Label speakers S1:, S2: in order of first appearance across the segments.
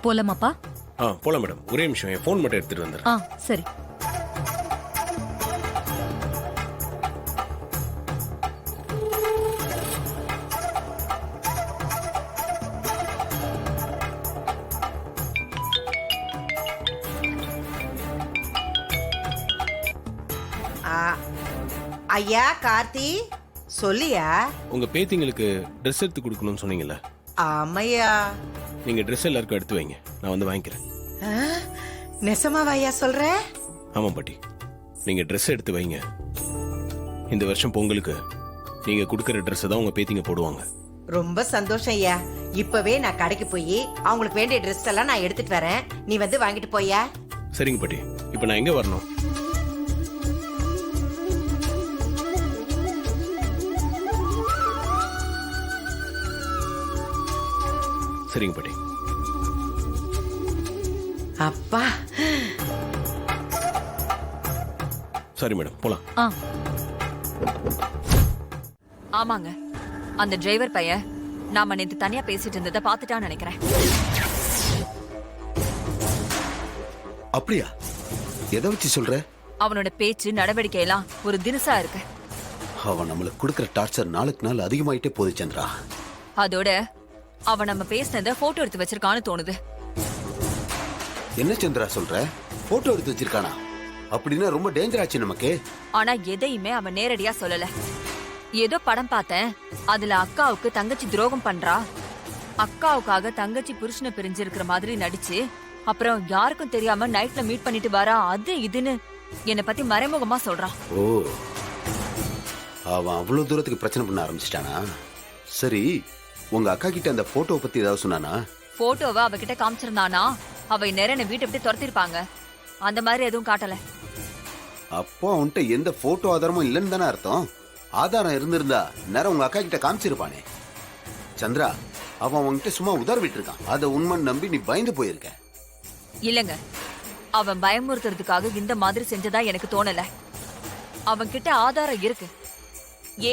S1: போலாமாப்பா?
S2: போலாம் மேடம். ஒரே நிமிஷம் என் ஃபோன் மட்டும் எடுத்துட்டு வந்துடுறேன்.
S1: சரி.
S3: ஐயா கார்த்தி சொல்லியா?
S2: உங்க பேத்திங்களுக்கு ட்ரெஸ் எடுத்து கொடுக்கணும்னு சொன்னீங்கல்ல?
S3: ஆமையா.
S2: நீங்க ட்ரெஸ் எல்லாருக்கும் எடுத்து வைங்க, நான் வந்து வாங்கிக்கிறேன்.
S3: நெசமாவா ஐயா சொல்ற?
S2: ஆமா பாட்டி, நீங்க ட்ரெஸ் எடுத்து வைங்க. இந்த வருஷம் பொங்கலுக்கு நீங்க கொடுக்கற ட்ரெஸ் தான் உங்க பேத்திங்க போடுவாங்க.
S3: ரொம்ப சந்தோஷம் ஐயா. இப்பவே நான் கடைக்கு போய் அவங்களுக்கு வேண்டிய ட்ரெஸ் எல்லாம் நான் எடுத்துட்டு வரேன். நீ வந்து வாங்கிட்டு போயா?
S2: சரிங்க பாட்டி. இப்ப நான் எங்க வரணும்? சரிங்க பாட்டி.
S3: அப்பா.
S2: சரி மேடம், போலாம்.
S4: ஆமாங்க, அந்த டிரைவர் பையன் நாம நேத்து தனியா பேசிட்டு இருந்ததை பாத்துட்டான்னு நினைக்கிறேன்.
S5: அப்படியா? எதை வச்சு சொல்ற?
S4: அவனோட பேச்சு நடவடிக்கை எல்லாம் ஒரு தினசா இருக்கு.
S5: அவன் நம்மளுக்கு கொடுக்கற டார்ச்சர் நாளுக்கு நாள் அதிகமாயிட்டே போகுது சந்திரா.
S4: அதோட அவன் நம்ம பேசினதை போட்டோ எடுத்து வச்சிருக்கான்னு தோணுது.
S5: என்ன சந்திரா சொல்ற? போட்டோ எடுத்து வச்சிருக்கானா? அப்படின்னா ரொம்ப டேஞ்சர் ஆச்சு நமக்கு.
S4: ஆனா எதையுமே அவன் நேரடியா சொல்லல. ஏதோ படம் பார்த்தேன், அதுல அக்காவுக்கு தங்கச்சி துரோகம் பண்றா, அக்காவுக்காக தங்கச்சி புருஷனை பிரிஞ்சிருக்கிற மாதிரி நடிச்சு அப்புறம் யாருக்கும் தெரியாம நைட்ல மீட் பண்ணிட்டு வரா, அது இதுன்னு என்னை பத்தி மறைமுகமா சொல்றான்.
S5: ஓ, அவன் அவ்வளவு தூரத்துக்கு பிரச்சனை பண்ண ஆரம்பிச்சிட்டானா? சரி, உங்க அக்கா கிட்ட அந்த போட்டோவை பத்தி ஏதாவது சொன்னானா?
S4: போட்டோவை அவகிட்ட காமிச்சிருந்தானா அவ நேரம் வீட்டை விட்டு துரத்திருப்பாங்க. அந்த மாதிரி எதுவும் காட்டல.
S5: அப்போ அவன்கிட்ட எந்த போட்டோ ஆதாரமும் இல்லைன்னு தானே அர்த்தம்? ஆதாரம் இருந்திருந்தா நேரம் உங்க அக்கா கிட்ட காமிச்சிருப்பானே. சந்திரா, அவன் அவன்கிட்ட சும்மா உதறிவிட்டு இருக்கான். அதை உண்மைன்னு நம்பி நீ பயந்து போயிருக்க.
S4: இல்லங்க, அவன் பயமுறுத்துறதுக்காக இந்த மாதிரி செஞ்சதா எனக்கு தோணல. அவன் கிட்ட ஆதாரம் இருக்கு.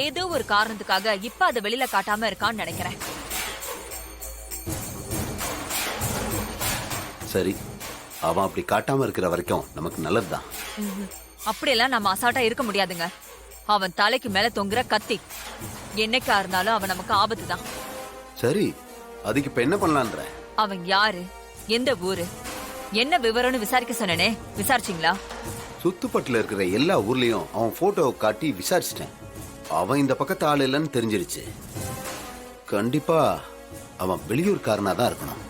S4: ஏதோ ஒரு காரணத்துக்காக இப்ப அதை வெளியில காட்டாம இருக்கான்னு நினைக்கிறேன்.
S5: சரி, அவன் அப்படி காட்டாம இருக்கிற வரைக்கும் நமக்கு நல்லதுதான்.
S4: அப்படியெல்லாம் நம்ம அசால்ட்டா இருக்க முடியாதுங்க. அவன் தலைக்கு மேல தொங்குற கத்தி. என்னைக்கா இருந்தாலும் அவன் நமக்கு ஆபத்து தான்.
S5: சரி, அதுக்கு இப்ப என்ன பண்ணலான்ற?
S4: அவன் யாரு, எந்த ஊரு, என்ன விவரம்னு விசாரிக்க சொன்னனே, விசாரிச்சிங்களா?
S5: சுத்துப்பட்டுல இருக்கிற எல்லா ஊர்லயும் அவன் போட்டோவை காட்டி விசாரிச்சிட்டேன். அவன் இந்த பக்கத்து ஆள் இல்லைன்னு தெரிஞ்சிருச்சு. கண்டிப்பா அவன் வெளியூர்காரனா தான் இருக்கணும்.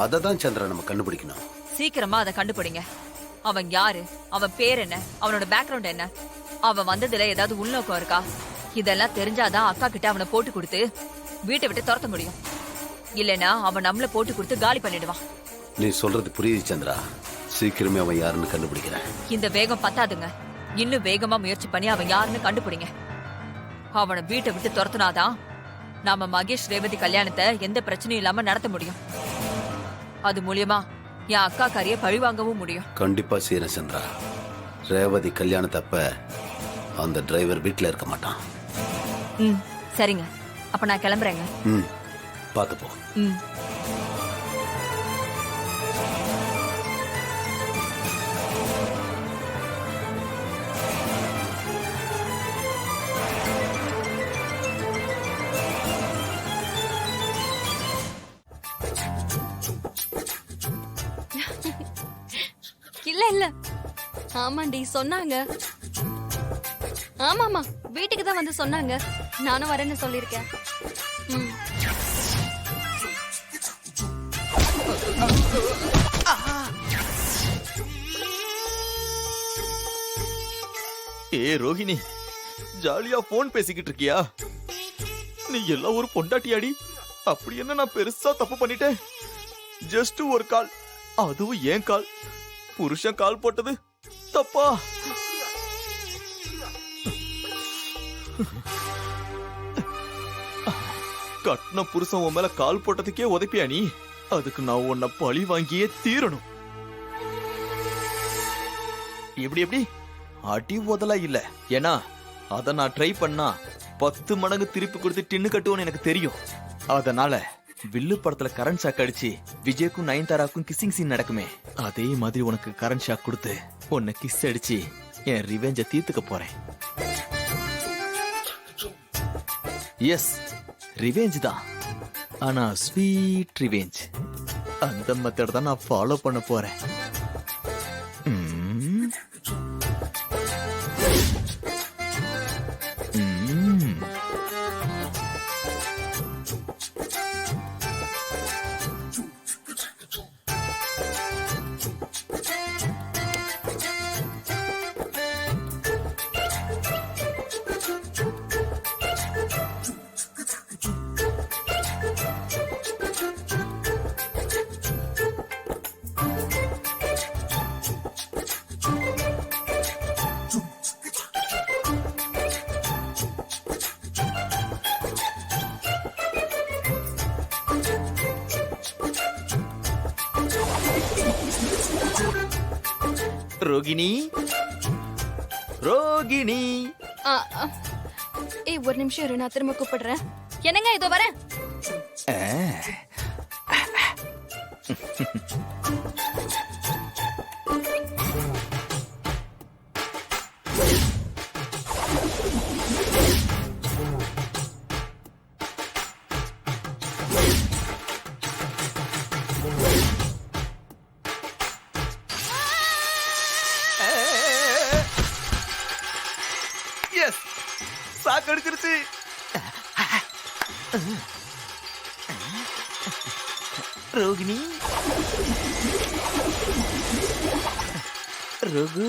S5: அதை தான் சந்திரன் நம்ம கண்டுபிடிக்கணும்.
S4: சீக்கிரமா அதை கண்டுபிடிங்க. அவன் யாரு, அவன் பேர் என்ன, அவனோட பேக்ரவுண்ட் என்ன, அவன் வந்ததுல ஏதாவது உள்நோக்கம் இருக்கா? இதெல்லாம் தெரிஞ்சாதான் அக்கா கிட்ட அவனை போட்டு கொடுத்து வீட்டை விட்டு துரத்த முடியும். இல்லைன்னா அவன் நம்மள போட்டு கொடுத்து காலி பண்ணிடுவான்.
S5: நீ சொல்றது புரியுது சந்திரா. சீக்கிரமே அவன் யாருன்னு கண்டுபிடிக்கிறேன்.
S4: இந்த வேகம் பத்தாதுங்க. இன்னும் வேகமா முயற்சி பண்ணி அவன் யாருன்னு கண்டுபிடிங்க. அவனை வீட்டை விட்டு துரத்துனாதான் நாம மகேஷ் ரேவதி கல்யாணத்தை எந்த பிரச்சனையும் இல்லாம நடத்த முடியும். அது மூலியமா என் அக்கா காரிய பழிவாங்கவும் முடியும்.
S5: கண்டிப்பா செய்யறேன் சந்திரா. ரேவதி கல்யாணத்தப்ப அந்த டிரைவர் வீட்டுல இருக்க மாட்டான்.
S4: சரிங்க, அப்ப நான் கிளம்புறேங்க.
S5: பாத்து போ.
S6: இல்ல இல்ல, ஆமாண்டி சொன்னாங்க. ஆமாமா, வீட்டுக்கு தான் வந்து சொன்னாங்க. நானும் வரேன்னு சொல்லிருக்கேன்.
S7: ஏ ரோஹிணி, ஜாலியா போன் பேசிக்கிட்டு இருக்கியா? நீ எல்லாம் ஒரு பொண்டாட்டியாடி. அப்படி என்ன நான் பெருசா தப்பு பண்ணிட்டேன்? ஜஸ்ட் ஒரு கால், அதுவும் ஏன் கால். புருஷன் கால் போட்டது தப்பா? கட்டின புருஷன் உன் மேல கால் போட்டதுக்கே உதைப்பியா நீ? அதுக்கு நான் உன்னை பழி வாங்கியே தீரணும். எப்படி எப்படி அடி உதலா இல்ல, ஏன்னா அத நான் ட்ரை பண்ணா 10 மடங்கு திருப்பி கொடுத்து டின்னு கட்டுவோன்னு எனக்கு தெரியும். அதனால வில்லு படத்துல கரண்ட் ஷாக் அடிச்சு விஜய்க்கும் நயன்தாராக்கும் கிஸ்ஸிங் சீன் நடக்குமே, அதே மாதிரி உனக்கு கரண்ட் ஷாக் கொடுத்து உன்னை கிஸ் அடிச்சு என் ரிவெஞ்ச தீர்த்துக்க போறேன். எஸ், ரிவெஞ்ச் தான், ஆனா ஸ்வீட் ரிவெஞ்ச். அந்த மெத்தட் தான் நான் ஃபாலோ பண்ண போறேன். ம்ம். ம்ம். ரோகிணி, ரோகிணி.
S6: ஆ, ஆ. ஏய் ஒரு நிமிஷம் இரு, நான் திரும்ப கூப்பிடுறேன். என்னங்க இதோ வரேன்.
S7: எஸ், சாக்கு எடுத்துருச்சு. ரோகிணி, ரகு